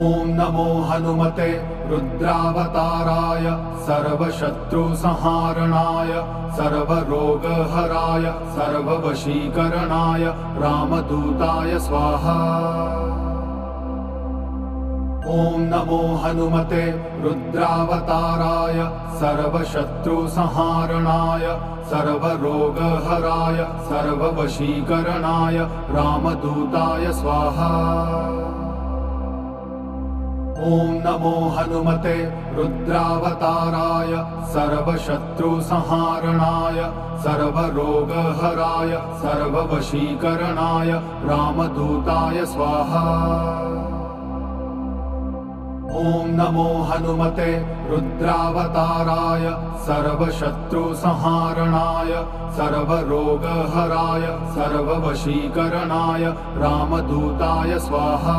ॐ नमो हनुमते रुद्रावताराय सर्वशत्रुसंहारणाय सर्वरोगहराय सर्ववशीकरणाय रामदूताय स्वाहा। ॐ नमो हनुमते रुद्रावताराय सर्वशत्रुसंहारणाय सर्वरोगहराय सर्ववशीकरणाय रामदूताय स्वाहा। ॐ नमो हनुमते रुद्रावताराय सर्वशत्रुसंहारणाय सर्वरोगहराय सर्ववशीकरणाय रामदूताय स्वाहा। ॐ नमो हनुमते रुद्रावताराय सर्वशत्रुसंहारणाय सर्वरोगहराय सर्ववशीकरणाय रामदूताय स्वाहा।